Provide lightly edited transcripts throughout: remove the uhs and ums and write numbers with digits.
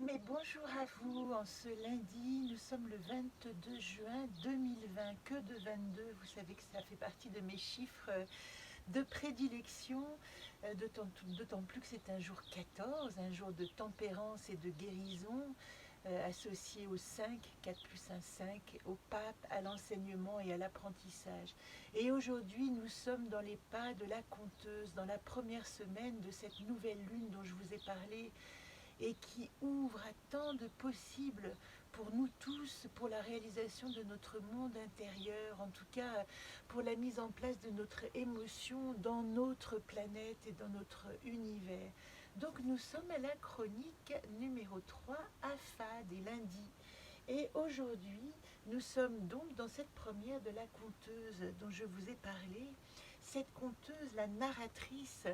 Mais bonjour à vous, en ce lundi, nous sommes le 22 juin 2020, que de 22, vous savez que ça fait partie de mes chiffres de prédilection, d'autant plus que c'est un jour 14, un jour de tempérance et de guérison, associé au 5, 4 plus 1, 5, au pape, à l'enseignement et à l'apprentissage. Et aujourd'hui, nous sommes dans les pas de la conteuse, dans la première semaine de cette nouvelle lune dont je vous ai parlé, et qui ouvre à tant de possibles pour nous tous, pour la réalisation de notre monde intérieur, en tout cas pour la mise en place de notre émotion dans notre planète et dans notre univers. Donc nous sommes à la chronique numéro 3, AFA, des lundis. Et aujourd'hui, nous sommes donc dans cette première de la conteuse dont je vous ai parlé. Cette conteuse, la narratrice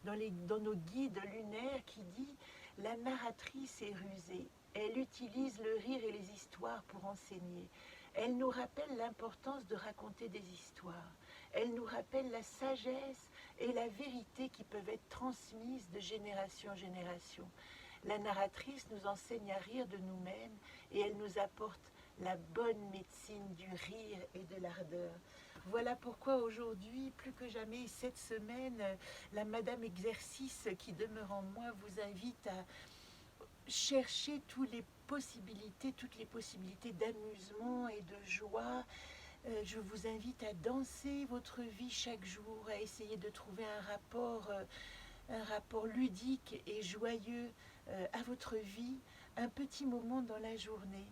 dans nos guides lunaires qui dit: la narratrice est rusée. Elle utilise le rire et les histoires pour enseigner. Elle nous rappelle l'importance de raconter des histoires. Elle nous rappelle la sagesse et la vérité qui peuvent être transmises de génération en génération. La narratrice nous enseigne à rire de nous-mêmes et elle nous apporte la bonne médecine du rire et de l'ardeur. Voilà pourquoi aujourd'hui, plus que jamais, cette semaine, la Madame Exercice qui demeure en moi vous invite à chercher toutes les possibilités d'amusement et de joie. Je vous invite à danser votre vie chaque jour, à essayer de trouver un rapport ludique et joyeux à votre vie, un petit moment dans la journée.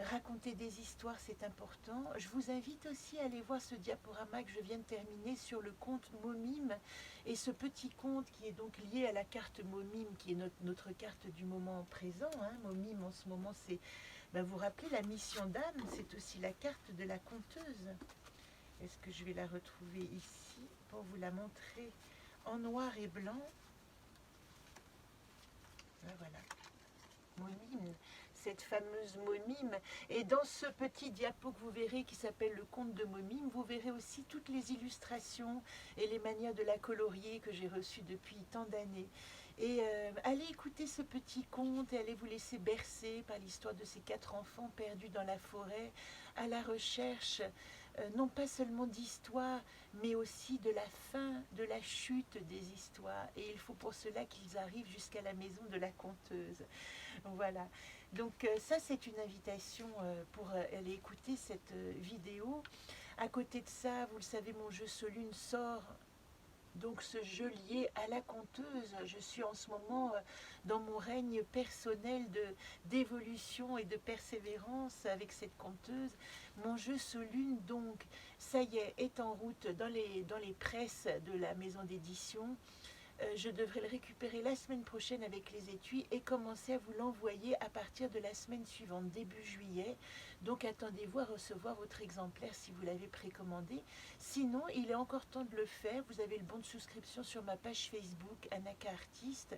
Raconter des histoires, c'est important. Je vous invite aussi à aller voir ce diaporama que je viens de terminer sur le conte Momime, et ce petit conte qui est donc lié à la carte Momime, qui est notre carte du moment présent. Momime en ce moment, c'est, vous vous rappelez, la mission d'âme, c'est aussi la carte de la conteuse. Est-ce que je vais la retrouver ici pour vous la montrer en noir et blanc? Voilà. Momime, cette fameuse Momime. Et dans ce petit diapo que vous verrez qui s'appelle le conte de Momime, vous verrez aussi toutes les illustrations et les manières de la colorier que j'ai reçues depuis tant d'années. Et allez écouter ce petit conte et allez vous laisser bercer par l'histoire de ces 4 enfants perdus dans la forêt, à la recherche non pas seulement d'histoire, mais aussi de la fin, de la chute des histoires. Et il faut pour cela qu'ils arrivent jusqu'à la maison de la conteuse. Voilà. Donc ça, c'est une invitation pour aller écouter cette vidéo. À côté de ça, vous le savez, mon jeu Solune sort. Donc ce jeu lié à la conteuse, je suis en ce moment dans mon règne personnel d'évolution et de persévérance avec cette conteuse. Mon jeu Solune, donc, ça y est en route dans les presses de la maison d'édition. Je devrais le récupérer la semaine prochaine avec les étuis et commencer à vous l'envoyer à partir de la semaine suivante, début juillet. Donc attendez-vous à recevoir votre exemplaire si vous l'avez précommandé. Sinon, il est encore temps de le faire. Vous avez le bon de souscription sur ma page Facebook, Anaka Artiste,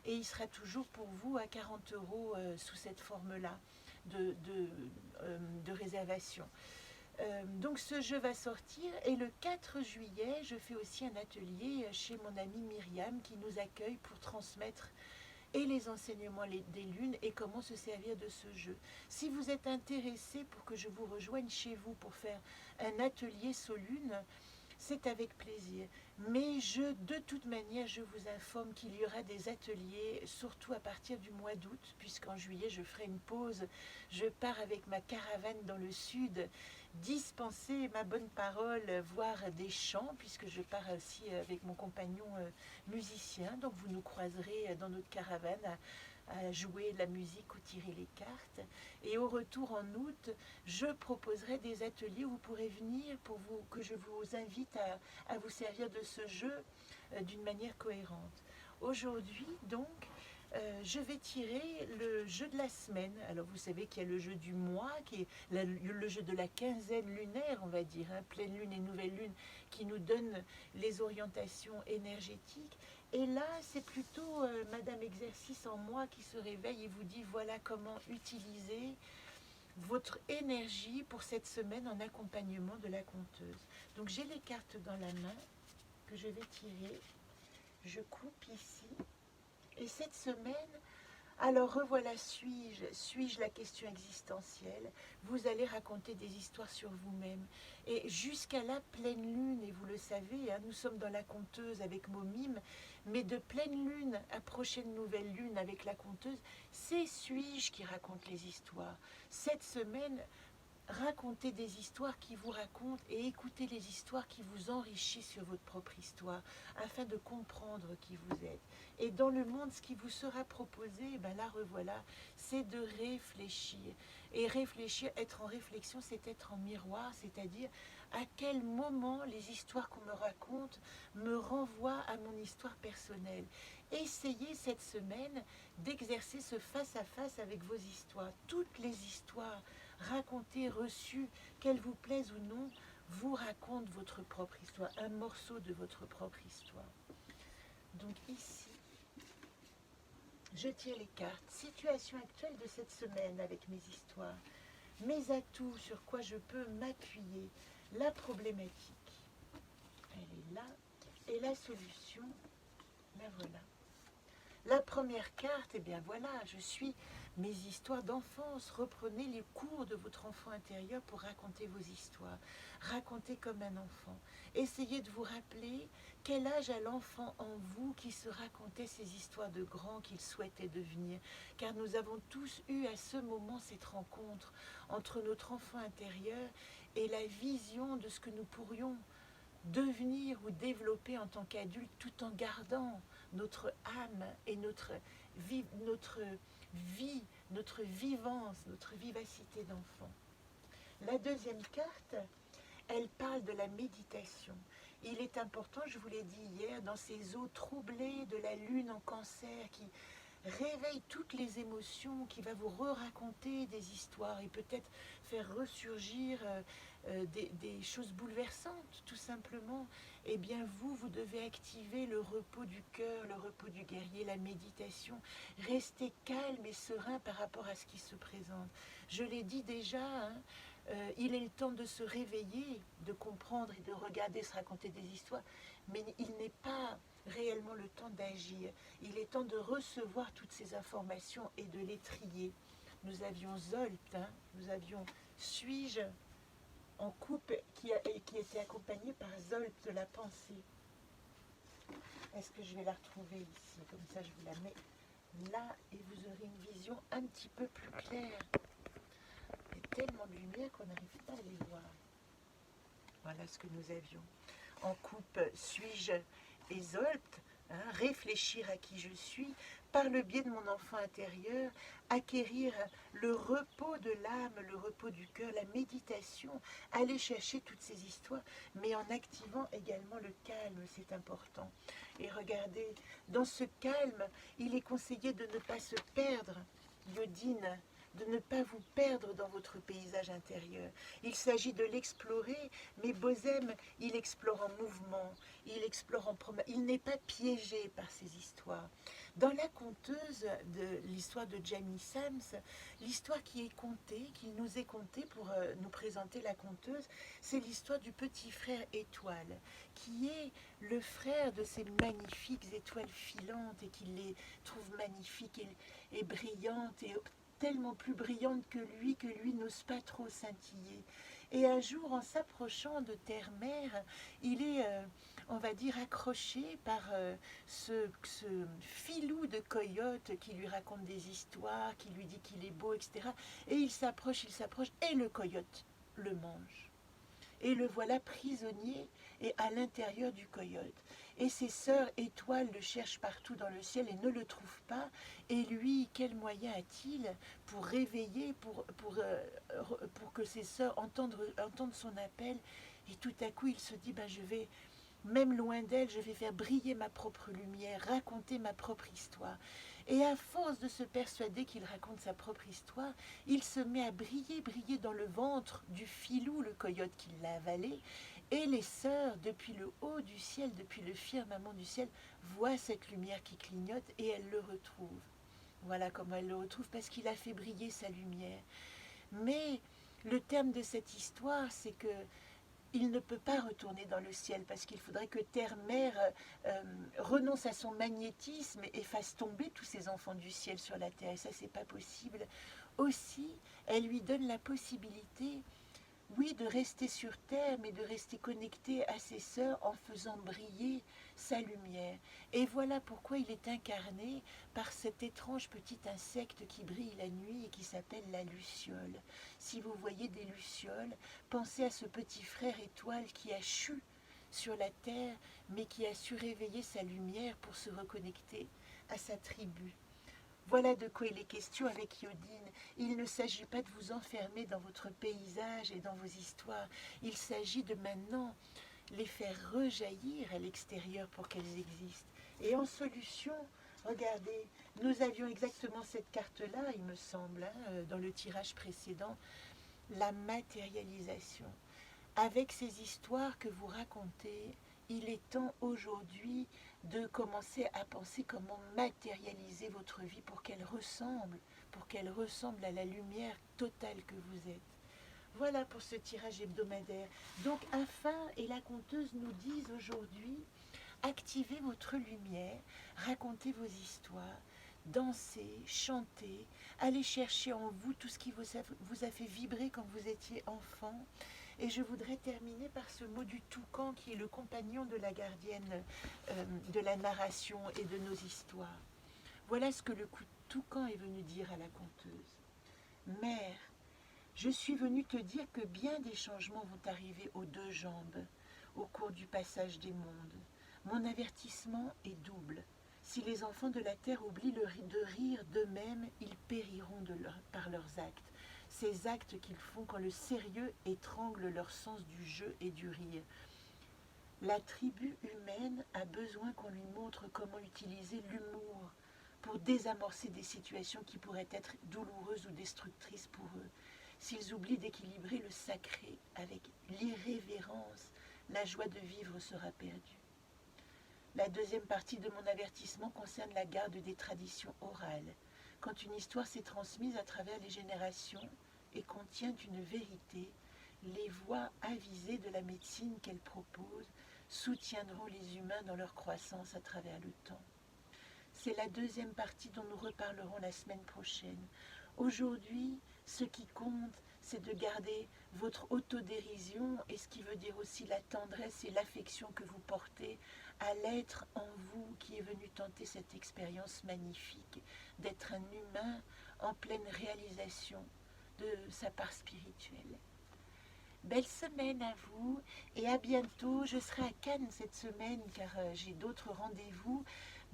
et il sera toujours pour vous à 40 € sous cette forme-là de réservation. Donc ce jeu va sortir et le 4 juillet, je fais aussi un atelier chez mon amie Myriam qui nous accueille pour transmettre et les enseignements des lunes et comment se servir de ce jeu. Si vous êtes intéressé pour que je vous rejoigne chez vous pour faire un atelier Solune, c'est avec plaisir. Mais de toute manière, je vous informe qu'il y aura des ateliers, surtout à partir du mois d'août, puisqu'en juillet, je ferai une pause. Je pars avec ma caravane dans le sud, dispenser ma bonne parole, voir des chants, puisque je pars aussi avec mon compagnon musicien. Donc vous nous croiserez dans notre caravane à jouer la musique ou tirer les cartes. Et au retour en août, je proposerai des ateliers où vous pourrez venir que je vous invite à vous servir de ce jeu d'une manière cohérente. Aujourd'hui, donc, je vais tirer le jeu de la semaine. Alors vous savez qu'il y a le jeu du mois, qui est le jeu de la quinzaine lunaire, on va dire, pleine lune et nouvelle lune, qui nous donne les orientations énergétiques. Et là, c'est plutôt Madame Exercice en moi qui se réveille et vous dit voilà comment utiliser votre énergie pour cette semaine en accompagnement de la conteuse. Donc j'ai les cartes dans la main que je vais tirer. Je coupe ici. Et cette semaine, Alors revoilà, suis-je la question existentielle? Vous allez raconter des histoires sur vous-même. Et jusqu'à la pleine lune, et vous le savez, hein, nous sommes dans la conteuse avec Momime, mais de pleine lune à prochaine nouvelle lune avec la conteuse, c'est suis-je qui raconte les histoires. Cette semaine, racontez des histoires qui vous racontent et écoutez les histoires qui vous enrichissent sur votre propre histoire afin de comprendre qui vous êtes. Et dans le monde, ce qui vous sera proposé, ben là revoilà, c'est de réfléchir. Et réfléchir, être en réflexion, c'est être en miroir, c'est-à-dire à quel moment les histoires qu'on me raconte me renvoient à mon histoire personnelle. Essayez cette semaine d'exercer ce face-à-face avec vos histoires. Toutes les histoires racontées, reçues, qu'elles vous plaisent ou non, vous racontent votre propre histoire, un morceau de votre propre histoire. Donc ici, je tire les cartes. Situation actuelle de cette semaine avec mes histoires. Mes atouts, sur quoi je peux m'appuyer. La problématique, elle est là. Et la solution, la voilà. La première carte, eh bien voilà, je suis mes histoires d'enfance. Reprenez les cours de votre enfant intérieur pour raconter vos histoires. Racontez comme un enfant. Essayez de vous rappeler quel âge a l'enfant en vous qui se racontait ces histoires de grand qu'il souhaitait devenir. Car nous avons tous eu à ce moment cette rencontre entre notre enfant intérieur et la vision de ce que nous pourrions devenir ou développer en tant qu'adulte tout en gardant notre âme et notre vie, notre vivance, notre vivacité d'enfant. La deuxième carte, elle parle de la méditation. Il est important, je vous l'ai dit hier, dans ces eaux troublées de la lune en cancer qui réveille toutes les émotions, qui va vous raconter des histoires et peut-être faire ressurgir des choses bouleversantes, tout simplement. Eh bien, vous devez activer le repos du cœur, le repos du guerrier, la méditation. Restez calme et serein par rapport à ce qui se présente. Je l'ai dit déjà, hein, il est le temps de se réveiller, de comprendre et de regarder, se raconter des histoires, mais il n'est pas réellement le temps d'agir. Il est temps de recevoir toutes ces informations et de les trier. Nous avions Zolt, hein, nous avions Suis-je en couple qui était accompagné par Zolt de la pensée. Est-ce que je vais la retrouver ici? Comme ça, je vous la mets là et vous aurez une vision un petit peu plus claire. Il y a tellement de lumière qu'on n'arrive pas à les voir. Voilà ce que nous avions. En couple, suis-je et Zolt, hein, réfléchir à qui je suis, par le biais de mon enfant intérieur, acquérir le repos de l'âme, le repos du cœur, la méditation, aller chercher toutes ces histoires, mais en activant également le calme, c'est important. Et regardez, dans ce calme, il est conseillé de ne pas se perdre, Yodine, de ne pas vous perdre dans votre paysage intérieur. Il s'agit de l'explorer, mais Bozem, il explore en mouvement, il explore en promenade, il n'est pas piégé par ces histoires. Dans la conteuse de l'histoire de Jamie Sams, l'histoire qui est contée, qui nous est contée pour nous présenter la conteuse, c'est l'histoire du petit frère Étoile, qui est le frère de ces magnifiques étoiles filantes et qui les trouve magnifiques et brillantes et tellement plus brillante que lui n'ose pas trop scintiller. Et un jour, en s'approchant de terre-mère, il est, on va dire, accroché par ce filou de coyote qui lui raconte des histoires, qui lui dit qu'il est beau, etc. Et il s'approche, et le coyote le mange. Et le voilà prisonnier et à l'intérieur du coyote. Et ses sœurs étoiles le cherchent partout dans le ciel et ne le trouvent pas. Et lui, quel moyen a-t-il pour réveiller, pour que ses sœurs entendent son appel? Et tout à coup, il se dit, ben, je vais, même loin d'elle, je vais faire briller ma propre lumière, raconter ma propre histoire. Et à force de se persuader qu'il raconte sa propre histoire, il se met à briller dans le ventre du filou, le coyote qui l'a avalé. Et les sœurs, depuis le haut du ciel, depuis le firmament du ciel, voient cette lumière qui clignote et elles le retrouvent. Voilà comment elles le retrouvent, parce qu'il a fait briller sa lumière. Mais le terme de cette histoire, c'est que il ne peut pas retourner dans le ciel parce qu'il faudrait que Terre-Mère renonce à son magnétisme et fasse tomber tous ses enfants du ciel sur la Terre. Et ça, c'est pas possible. Aussi, elle lui donne la possibilité, oui, de rester sur Terre, mais de rester connecté à ses sœurs en faisant briller sa lumière. Et voilà pourquoi il est incarné par cet étrange petit insecte qui brille la nuit et qui s'appelle la luciole. Si vous voyez des lucioles, pensez à ce petit frère étoile qui a chu sur la Terre, mais qui a su réveiller sa lumière pour se reconnecter à sa tribu. Voilà de quoi il est question avec Yodine. Il ne s'agit pas de vous enfermer dans votre paysage et dans vos histoires. Il s'agit de maintenant les faire rejaillir à l'extérieur pour qu'elles existent. Et en solution, regardez, nous avions exactement cette carte-là, il me semble, dans le tirage précédent, la matérialisation. Avec ces histoires que vous racontez, il est temps aujourd'hui de commencer à penser comment matérialiser votre vie pour qu'elle ressemble à la lumière totale que vous êtes. Voilà pour ce tirage hebdomadaire. Donc Afin et la conteuse nous disent aujourd'hui, activez votre lumière, racontez vos histoires, dansez, chantez, allez chercher en vous tout ce qui vous a fait vibrer quand vous étiez enfant. Et je voudrais terminer par ce mot du toucan qui est le compagnon de la gardienne de la narration et de nos histoires. Voilà ce que le toucan est venu dire à la conteuse. Mère, je suis venu te dire que bien des changements vont arriver aux deux jambes au cours du passage des mondes. Mon avertissement est double. Si les enfants de la terre oublient de rire d'eux-mêmes, ils périront par leurs actes. Ces actes qu'ils font quand le sérieux étrangle leur sens du jeu et du rire. La tribu humaine a besoin qu'on lui montre comment utiliser l'humour pour désamorcer des situations qui pourraient être douloureuses ou destructrices pour eux. S'ils oublient d'équilibrer le sacré avec l'irrévérence, la joie de vivre sera perdue. La deuxième partie de mon avertissement concerne la garde des traditions orales. Quand une histoire s'est transmise à travers les générations et contient une vérité, les voies avisées de la médecine qu'elle propose soutiendront les humains dans leur croissance à travers le temps. C'est la deuxième partie dont nous reparlerons la semaine prochaine. Aujourd'hui, ce qui compte, c'est de garder votre autodérision et ce qui veut dire aussi la tendresse et l'affection que vous portez à l'être en vous qui est venu tenter cette expérience magnifique d'être un humain en pleine réalisation de sa part spirituelle. Belle semaine à vous et à bientôt. Je serai à Cannes cette semaine car j'ai d'autres rendez-vous.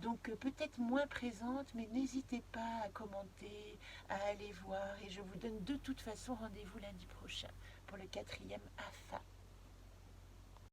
Donc peut-être moins présente, mais n'hésitez pas à commenter, à aller voir. Et je vous donne de toute façon rendez-vous lundi prochain pour le 4e AFA.